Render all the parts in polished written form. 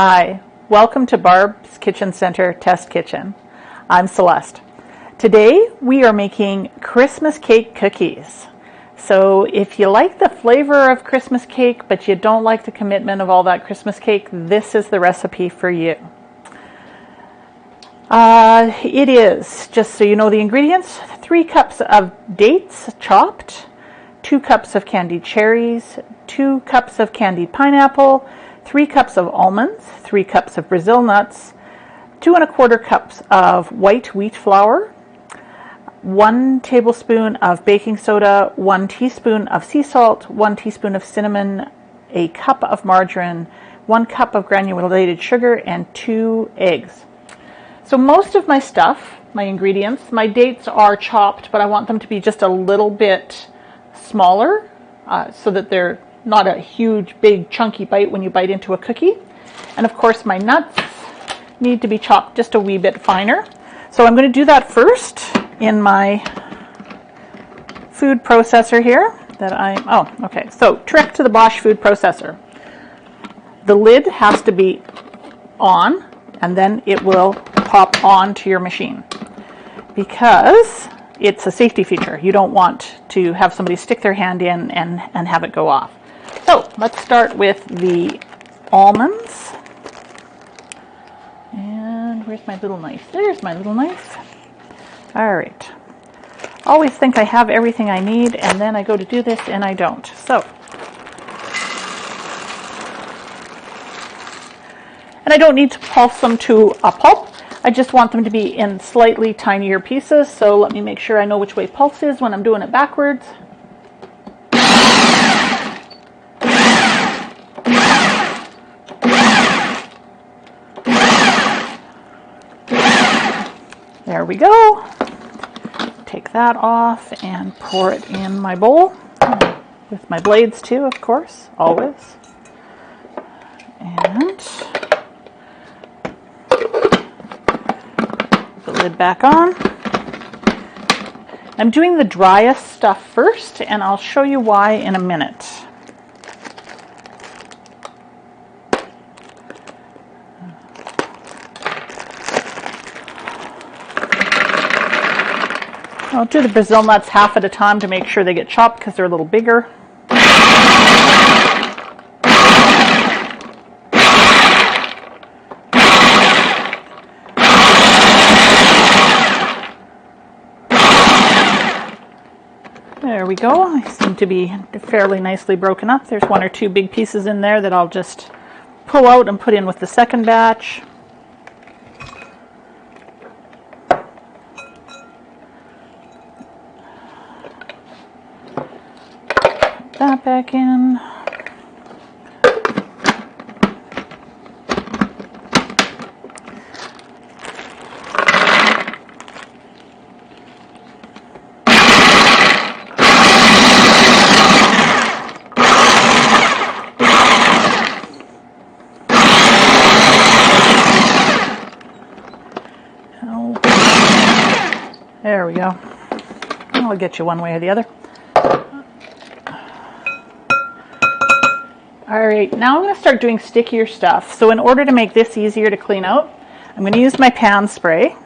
Hi, welcome to Barb's Kitchen Center Test Kitchen. I'm Celeste. Today we are making Christmas cake cookies. So if you like the flavor of Christmas cake but you don't like the commitment of all that Christmas cake, this is the recipe for you. It is, just so you know the ingredients, 3 cups of dates chopped, 2 cups of candied cherries, 2 cups of candied pineapple, 3 cups of almonds, 3 cups of Brazil nuts, 2 1/4 cups of white wheat flour, 1 tablespoon of baking soda, 1 teaspoon of sea salt, 1 teaspoon of cinnamon, a cup of margarine, 1 cup of granulated sugar, and 2 eggs. So most of my stuff, my ingredients, my dates are chopped, but I want them to be just a little bit smaller so that they're not a huge, big, chunky bite when you bite into a cookie. And of course my nuts need to be chopped just a wee bit finer. So I'm going to do that first in my food processor here. So trick to the Bosch food processor. The lid has to be on and then it will pop on to your machine because it's a safety feature. You don't want to have somebody stick their hand in and have it go off. So let's start with the almonds. And where's my little knife? There's my little knife. All right. Always think I have everything I need, and then I go to do this and I don't. So, and I don't need to pulse them to a pulp. I just want them to be in slightly tinier pieces. So let me make sure I know which way pulse is when I'm doing it backwards. There we go. Take that off and pour it in my bowl with my blades too, of course, always. And the lid back on. I'm doing the driest stuff first, and I'll show you why in a minute. I'll do the Brazil nuts half at a time to make sure they get chopped because they're a little bigger. There we go. They seem to be fairly nicely broken up. There's 1 or 2 big pieces in there that I'll just pull out and put in with the second batch. That back in. There we go. I'll get you one way or the other. All right, now I'm going to start doing stickier stuff. So in order to make this easier to clean out, I'm going to use my pan spray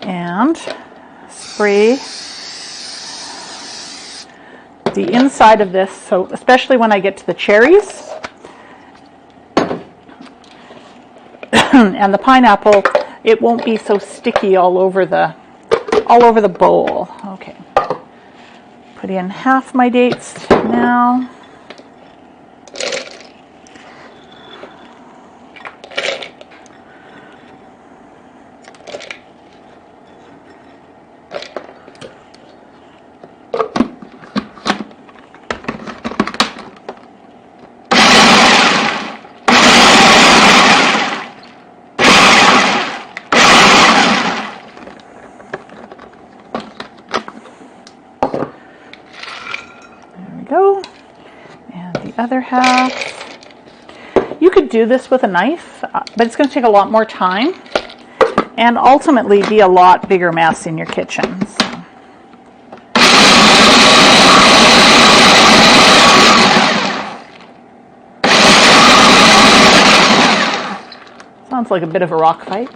and spray the inside of this, so especially when I get to the cherries and the pineapple, it won't be so sticky all over the bowl. Okay. Put in half my dates now. Go. And the other half. You could do this with a knife, but it's going to take a lot more time and ultimately be a lot bigger mess in your kitchen. So. Sounds like a bit of a rock fight.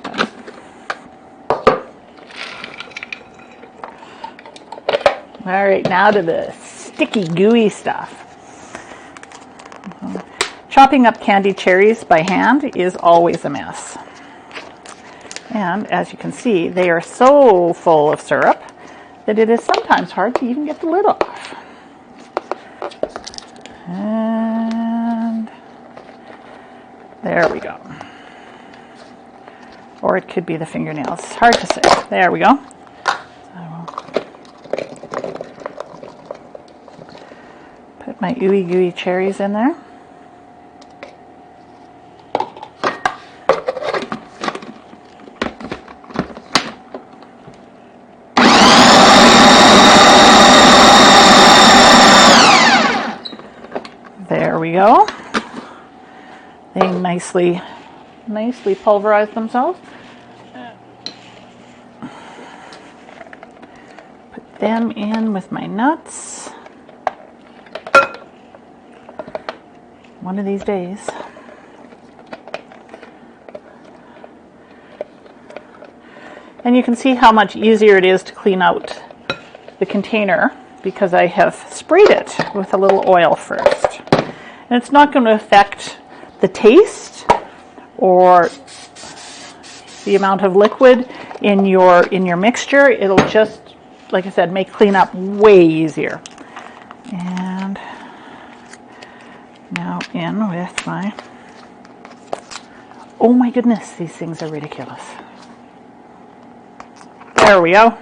All right, now to the sticky, gooey stuff. Chopping up candied cherries by hand is always a mess. And as you can see, they are so full of syrup that it is sometimes hard to even get the lid off. And there we go. Or it could be the fingernails. It's hard to say. There we go. Put my ooey gooey cherries in there. There we go. They nicely pulverize themselves. Put them in with my nuts. One of these days. And you can see how much easier it is to clean out the container because I have sprayed it with a little oil first. And it's not going to affect the taste or the amount of liquid in your mixture. It'll just, like I said, make cleanup way easier. And now in with my, oh my goodness, these things are ridiculous. There we go.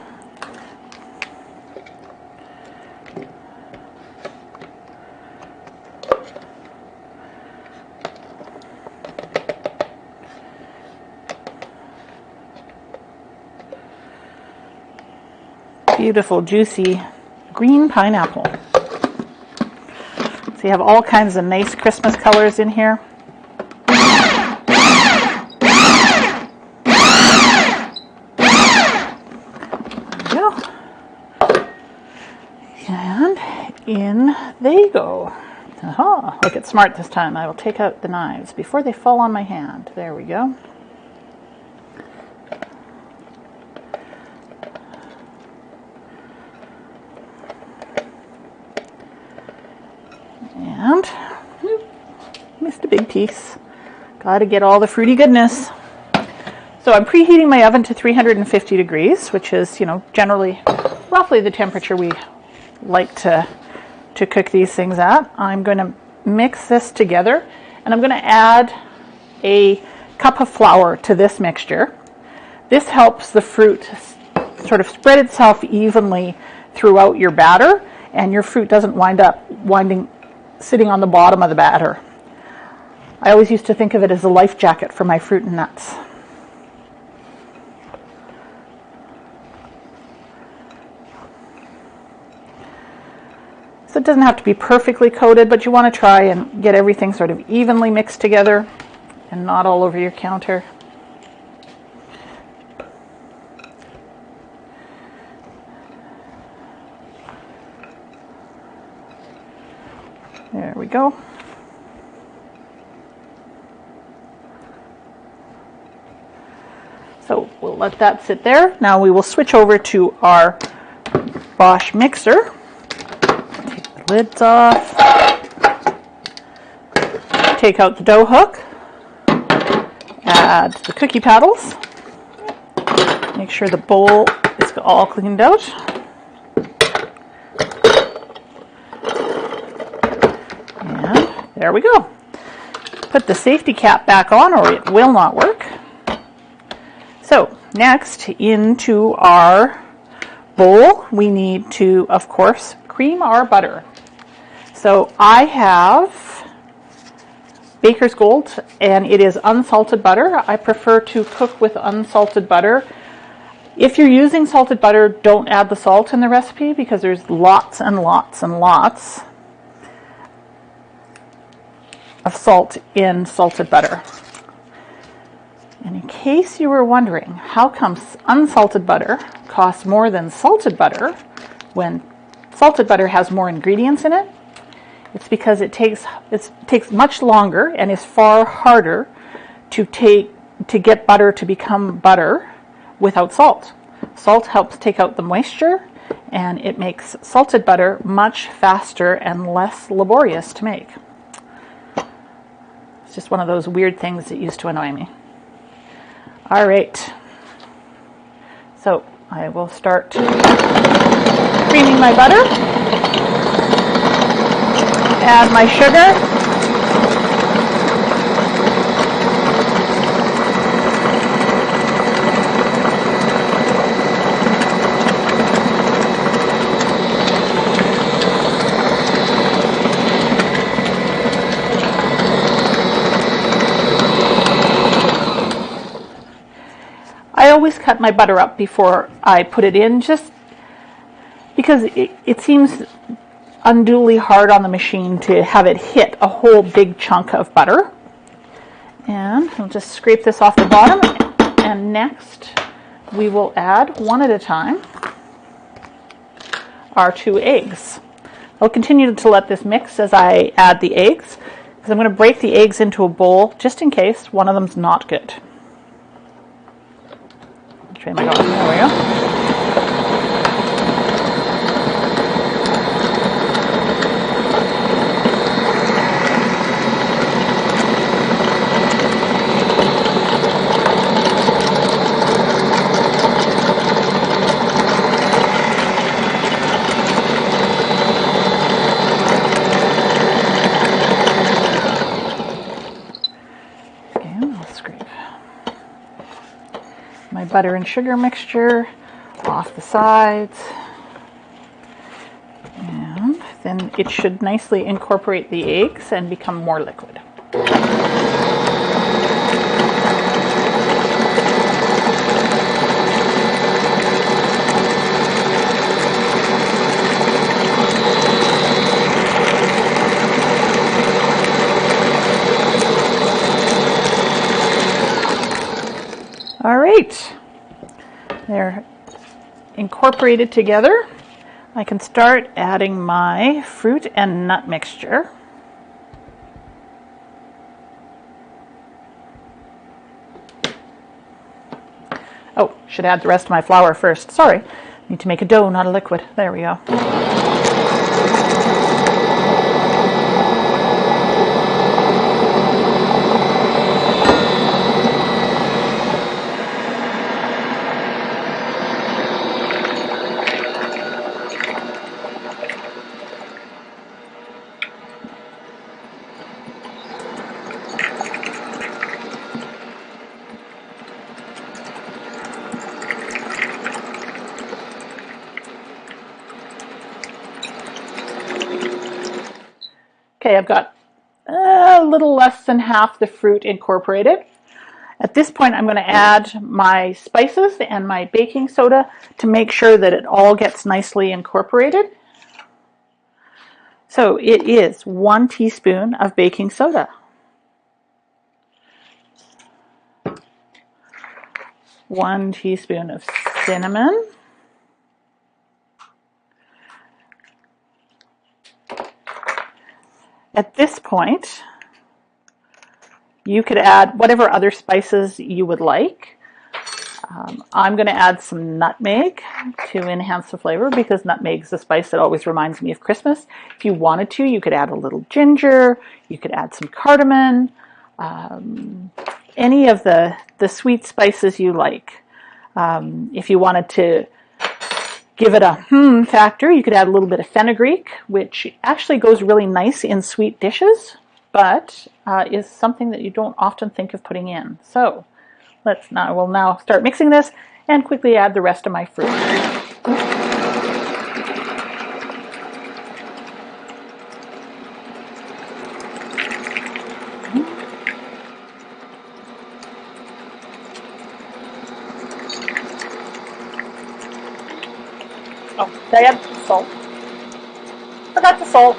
Beautiful, juicy green pineapple. So you have all kinds of nice Christmas colors in here. There we go. And in they go. Aha, look at smart this time. I will take out the knives before they fall on my hand. There we go. And missed a big piece. Got to get all the fruity goodness. So I'm preheating my oven to 350 degrees, which is, generally roughly the temperature we like to cook these things at. I'm going to mix this together, and I'm going to add a cup of flour to this mixture. This helps the fruit sort of spread itself evenly throughout your batter, and your fruit doesn't wind up sitting on the bottom of the batter. I always used to think of it as a life jacket for my fruit and nuts. So it doesn't have to be perfectly coated, but you want to try and get everything sort of evenly mixed together and not all over your counter. There we go. So we'll let that sit there. Now we will switch over to our Bosch mixer. Take the lids off. Take out the dough hook. Add the cookie paddles. Make sure the bowl is all cleaned out. There we go. Put the safety cap back on or it will not work. So next, into our bowl, we need to, of course, cream our butter. So I have Baker's Gold, and it is unsalted butter. I prefer to cook with unsalted butter. If you're using salted butter, don't add the salt in the recipe because there's lots and lots and lots of salt in salted butter. And in case you were wondering, how come unsalted butter costs more than salted butter when salted butter has more ingredients in it? It's because it takes much longer and is far harder to take to get butter to become butter without salt. Salt helps take out the moisture, and it makes salted butter much faster and less laborious to make. It's just one of those weird things that used to annoy me. All right, so I will start creaming my butter, add my sugar, I always cut my butter up before I put it in, just because it seems unduly hard on the machine to have it hit a whole big chunk of butter. And I'll just scrape this off the bottom, and next we will add, one at a time, our 2 eggs. I'll continue to let this mix as I add the eggs, because I'm going to break the eggs into a bowl just in case one of them's not good. There we go. My butter and sugar mixture off the sides, and then it should nicely incorporate the eggs and become more liquid. All right, they're incorporated together. I can start adding my fruit and nut mixture. Oh, should add the rest of my flour first. Sorry, need to make a dough, not a liquid. There we go. Okay, I've got a little less than half the fruit incorporated. At this point, I'm going to add my spices and my baking soda to make sure that it all gets nicely incorporated. So it is 1 teaspoon of baking soda, 1 teaspoon of cinnamon, at this point, you could add whatever other spices you would like. I'm going to add some nutmeg to enhance the flavor, because nutmeg is a spice that always reminds me of Christmas. If you wanted to, you could add a little ginger, you could add some cardamom, any of the sweet spices you like. If you wanted to give it a factor, you could add a little bit of fenugreek, which actually goes really nice in sweet dishes, but is something that you don't often think of putting in. So we'll now start mixing this and quickly add the rest of my fruit. Oh, did I add salt? Forgot the salt.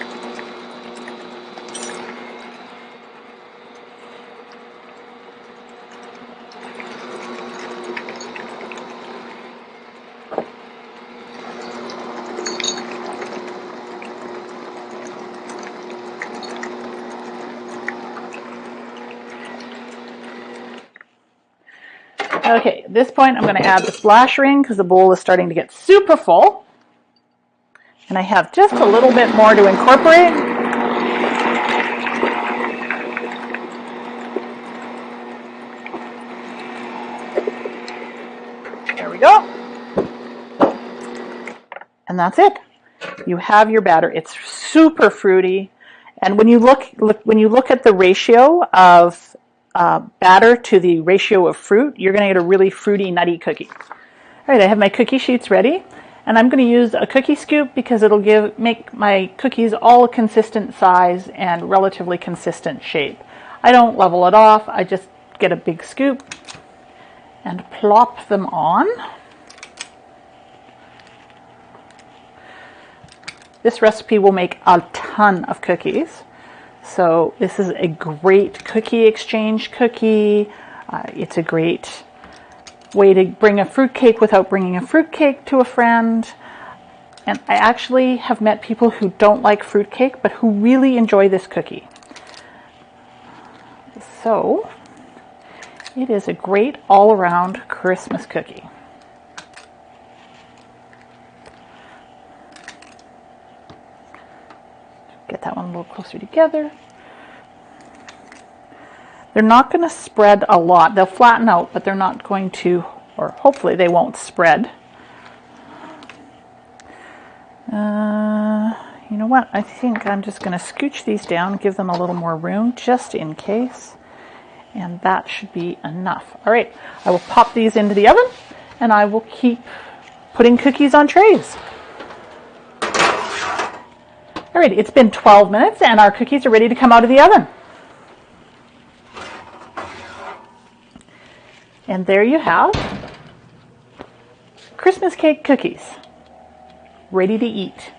Okay, at this point I'm going to add the splash ring because the bowl is starting to get super full. And I have just a little bit more to incorporate. There we go. And that's it. You have your batter. It's super fruity. And when you look at the ratio of batter to the ratio of fruit, you're going to get a really fruity, nutty cookie. All right, I have my cookie sheets ready, and I'm going to use a cookie scoop because it'll make my cookies all a consistent size and relatively consistent shape. I don't level it off. I just get a big scoop and plop them on. This recipe will make a ton of cookies. So this is a great cookie exchange cookie. It's a great way to bring a fruitcake without bringing a fruitcake to a friend. And I actually have met people who don't like fruitcake, but who really enjoy this cookie. So it is a great all-around Christmas cookie. Get that one a little closer together. They're not going to spread a lot. They'll flatten out, but they're not going to, or hopefully they won't spread. You know what? I think I'm just going to scooch these down, give them a little more room just in case. And that should be enough. All right, I will pop these into the oven and I will keep putting cookies on trays. All right, it's been 12 minutes and our cookies are ready to come out of the oven. And there you have Christmas cake cookies, ready to eat.